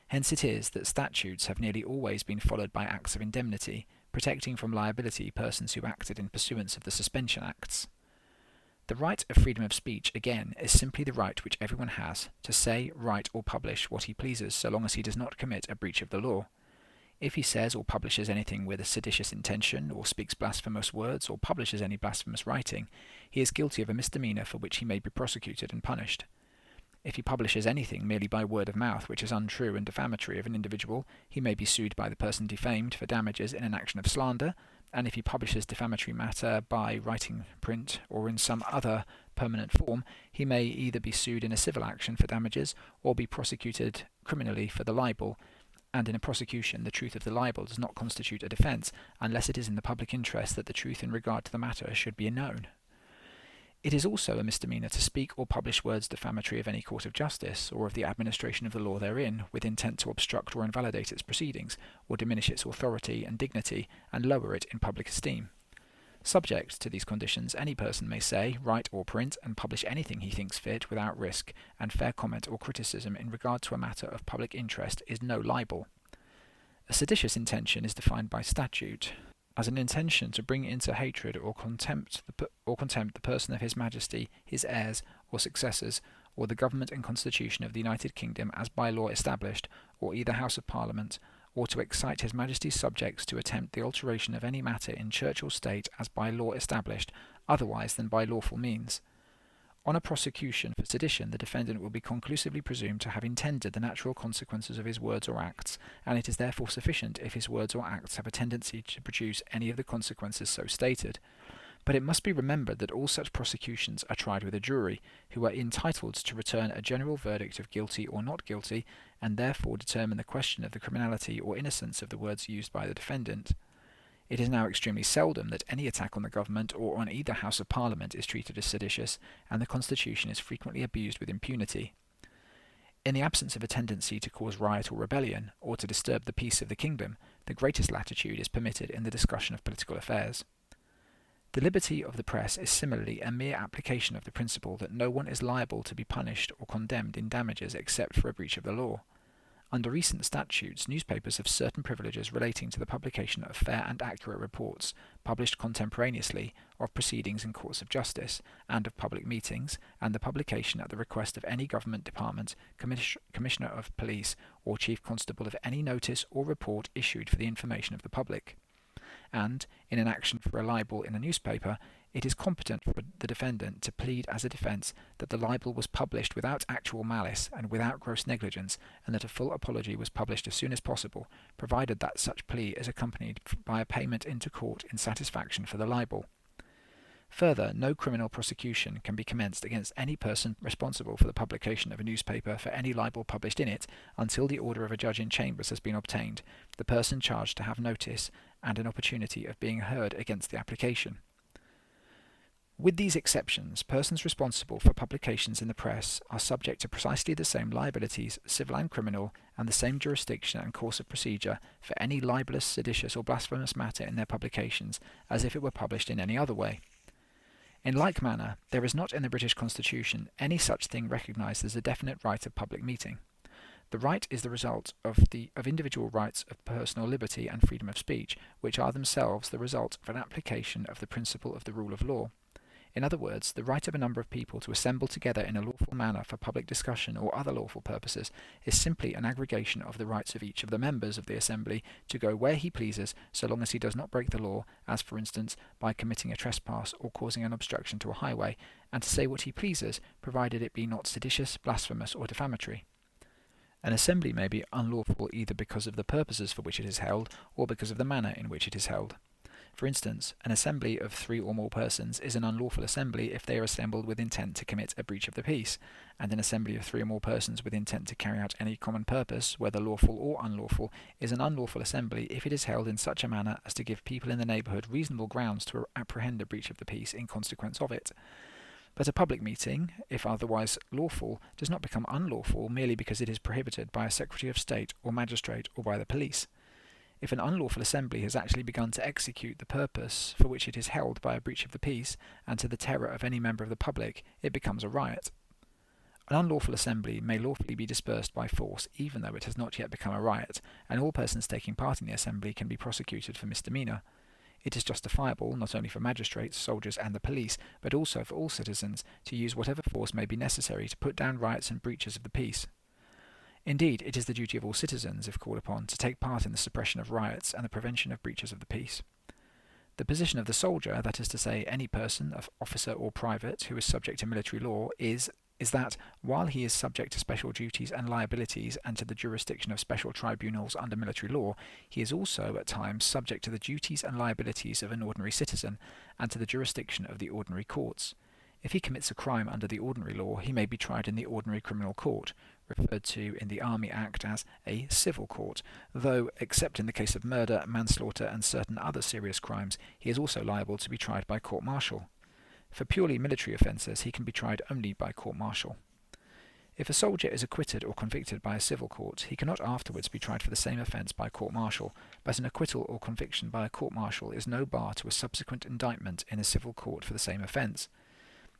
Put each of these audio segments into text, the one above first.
Hence it is that statutes have nearly always been followed by acts of indemnity, protecting from liability persons who acted in pursuance of the Suspension Acts. The right of freedom of speech, again, is simply the right which everyone has to say, write, or publish what he pleases so long as he does not commit a breach of the law. If he says or publishes anything with a seditious intention, or speaks blasphemous words, or publishes any blasphemous writing, he is guilty of a misdemeanour for which he may be prosecuted and punished. If he publishes anything merely by word of mouth which is untrue and defamatory of an individual, he may be sued by the person defamed for damages in an action of slander, and if he publishes defamatory matter by writing, print, or in some other permanent form, he may either be sued in a civil action for damages or be prosecuted criminally for the libel, and in a prosecution the truth of the libel does not constitute a defence unless it is in the public interest that the truth in regard to the matter should be known. It is also a misdemeanour to speak or publish words defamatory of any court of justice, or of the administration of the law therein, with intent to obstruct or invalidate its proceedings, or diminish its authority and dignity, and lower it in public esteem. Subject to these conditions, any person may say, write, or print, and publish anything he thinks fit without risk, and fair comment or criticism in regard to a matter of public interest is no libel. A seditious intention is defined by statute as an intention to bring into hatred or contempt the person of His Majesty, his heirs or successors, or the government and constitution of the United Kingdom as by law established, or either House of Parliament, or to excite His Majesty's subjects to attempt the alteration of any matter in church or state as by law established, otherwise than by lawful means. On a prosecution for sedition, the defendant will be conclusively presumed to have intended the natural consequences of his words or acts, and it is therefore sufficient if his words or acts have a tendency to produce any of the consequences so stated. But it must be remembered that all such prosecutions are tried with a jury, who are entitled to return a general verdict of guilty or not guilty, and therefore determine the question of the criminality or innocence of the words used by the defendant. It is now extremely seldom that any attack on the government or on either House of Parliament is treated as seditious, and the Constitution is frequently abused with impunity. In the absence of a tendency to cause riot or rebellion, or to disturb the peace of the kingdom, the greatest latitude is permitted in the discussion of political affairs. The liberty of the press is similarly a mere application of the principle that no one is liable to be punished or condemned in damages except for a breach of the law. Under recent statutes, newspapers have certain privileges relating to the publication of fair and accurate reports, published contemporaneously, of proceedings in courts of justice, and of public meetings, and the publication at the request of any government department, commissioner of police, or chief constable of any notice or report issued for the information of the public. And, in an action for a libel in a newspaper, it is competent for the defendant to plead as a defence that the libel was published without actual malice and without gross negligence, and that a full apology was published as soon as possible, provided that such plea is accompanied by a payment into court in satisfaction for the libel. Further, no criminal prosecution can be commenced against any person responsible for the publication of a newspaper for any libel published in it until the order of a judge in chambers has been obtained, the person charged to have notice and an opportunity of being heard against the application. With these exceptions, persons responsible for publications in the press are subject to precisely the same liabilities, civil and criminal, and the same jurisdiction and course of procedure for any libellous, seditious, or blasphemous matter in their publications as if it were published in any other way. In like manner, there is not in the British Constitution any such thing recognised as a definite right of public meeting. The right is the result of individual rights of personal liberty and freedom of speech, which are themselves the result of an application of the principle of the rule of law. In other words, the right of a number of people to assemble together in a lawful manner for public discussion or other lawful purposes is simply an aggregation of the rights of each of the members of the assembly to go where he pleases so long as he does not break the law, as for instance by committing a trespass or causing an obstruction to a highway, and to say what he pleases, provided it be not seditious, blasphemous, or defamatory. An assembly may be unlawful either because of the purposes for which it is held or because of the manner in which it is held. For instance, an assembly of 3 or more persons is an unlawful assembly if they are assembled with intent to commit a breach of the peace, and an assembly of 3 or more persons with intent to carry out any common purpose, whether lawful or unlawful, is an unlawful assembly if it is held in such a manner as to give people in the neighbourhood reasonable grounds to apprehend a breach of the peace in consequence of it. But a public meeting, if otherwise lawful, does not become unlawful merely because it is prohibited by a Secretary of State or magistrate or by the police. If an unlawful assembly has actually begun to execute the purpose for which it is held by a breach of the peace, and to the terror of any member of the public, it becomes a riot. An unlawful assembly may lawfully be dispersed by force even though it has not yet become a riot, and all persons taking part in the assembly can be prosecuted for misdemeanour. It is justifiable, not only for magistrates, soldiers, and the police, but also for all citizens, to use whatever force may be necessary to put down riots and breaches of the peace. Indeed, it is the duty of all citizens, if called upon, to take part in the suppression of riots and the prevention of breaches of the peace. The position of the soldier, that is to say, any person, officer or private, who is subject to military law, is that, while he is subject to special duties and liabilities and to the jurisdiction of special tribunals under military law, he is also, at times, subject to the duties and liabilities of an ordinary citizen and to the jurisdiction of the ordinary courts. If he commits a crime under the ordinary law, he may be tried in the ordinary criminal court, referred to in the Army Act as a civil court, though, except in the case of murder, manslaughter, and certain other serious crimes, he is also liable to be tried by court-martial. For purely military offences, he can be tried only by court-martial. If a soldier is acquitted or convicted by a civil court, he cannot afterwards be tried for the same offence by court-martial, but an acquittal or conviction by a court-martial is no bar to a subsequent indictment in a civil court for the same offence.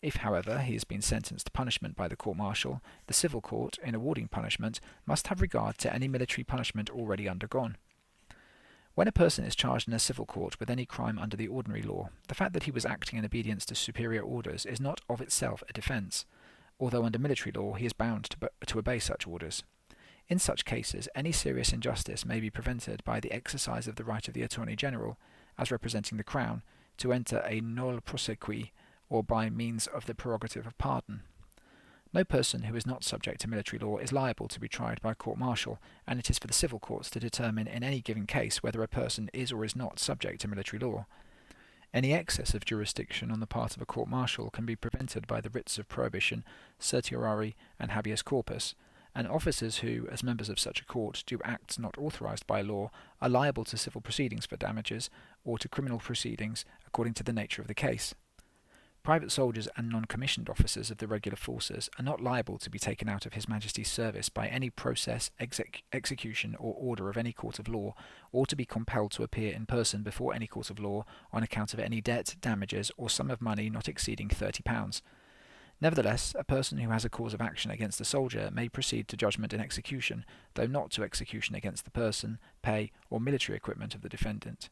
If, however, he has been sentenced to punishment by the court-martial, the civil court, in awarding punishment, must have regard to any military punishment already undergone. When a person is charged in a civil court with any crime under the ordinary law, the fact that he was acting in obedience to superior orders is not of itself a defence, although under military law he is bound to obey such orders. In such cases, any serious injustice may be prevented by the exercise of the right of the Attorney General, as representing the Crown, to enter a nolle prosequi, or by means of the prerogative of pardon. No person who is not subject to military law is liable to be tried by court-martial, and it is for the civil courts to determine in any given case whether a person is or is not subject to military law. Any excess of jurisdiction on the part of a court-martial can be prevented by the writs of prohibition, certiorari, and habeas corpus, and officers who, as members of such a court, do acts not authorised by law are liable to civil proceedings for damages, or to criminal proceedings according to the nature of the case. Private soldiers and non-commissioned officers of the regular forces are not liable to be taken out of His Majesty's service by any process, execution, or order of any court of law, or to be compelled to appear in person before any court of law on account of any debt, damages, or sum of money not exceeding £30. Nevertheless, a person who has a cause of action against a soldier may proceed to judgment and execution, though not to execution against the person, pay, or military equipment of the defendant.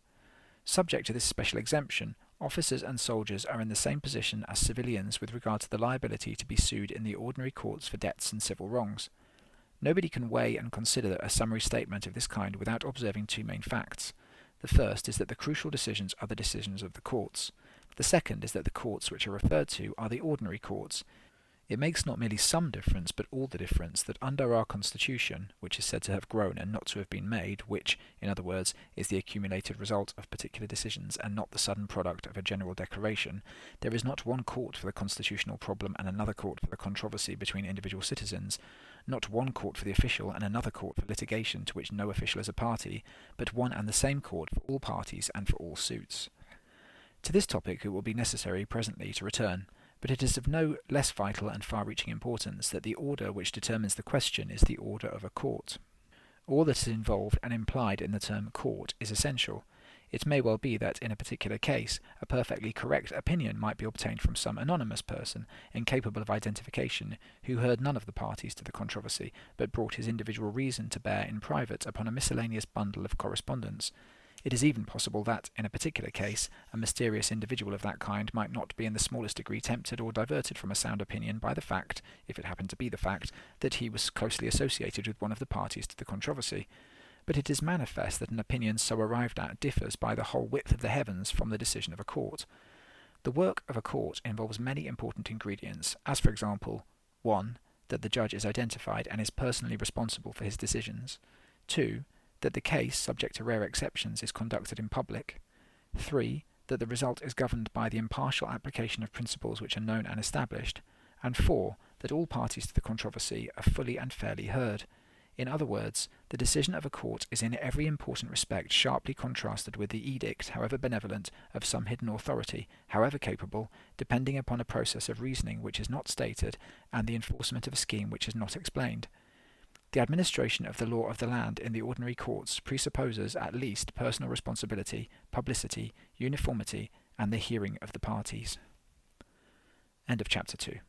Subject to this special exemption, officers and soldiers are in the same position as civilians with regard to the liability to be sued in the ordinary courts for debts and civil wrongs. Nobody can weigh and consider a summary statement of this kind without observing two main facts. The first is that the crucial decisions are the decisions of the courts. The second is that the courts which are referred to are the ordinary courts. It makes not merely some difference, but all the difference, that under our Constitution, which is said to have grown and not to have been made, which, in other words, is the accumulated result of particular decisions and not the sudden product of a general declaration, there is not one court for the constitutional problem and another court for the controversy between individual citizens, not one court for the official and another court for litigation to which no official is a party, but one and the same court for all parties and for all suits. To this topic it will be necessary presently to return, but it is of no less vital and far-reaching importance that the order which determines the question is the order of a court. All that is involved and implied in the term court is essential. It may well be that, in a particular case, a perfectly correct opinion might be obtained from some anonymous person, incapable of identification, who heard none of the parties to the controversy, but brought his individual reason to bear in private upon a miscellaneous bundle of correspondence. It is even possible that, in a particular case, a mysterious individual of that kind might not be in the smallest degree tempted or diverted from a sound opinion by the fact, if it happened to be the fact, that he was closely associated with one of the parties to the controversy. But it is manifest that an opinion so arrived at differs by the whole width of the heavens from the decision of a court. The work of a court involves many important ingredients, as for example, 1. That the judge is identified and is personally responsible for his decisions. 2. That the case, subject to rare exceptions, is conducted in public. 3. That the result is governed by the impartial application of principles which are known and established. And 4. That all parties to the controversy are fully and fairly heard. In other words, the decision of a court is in every important respect sharply contrasted with the edict, however benevolent, of some hidden authority, however capable, depending upon a process of reasoning which is not stated, and the enforcement of a scheme which is not explained. The administration of the law of the land in the ordinary courts presupposes at least personal responsibility, publicity, uniformity, and the hearing of the parties. End of chapter 2.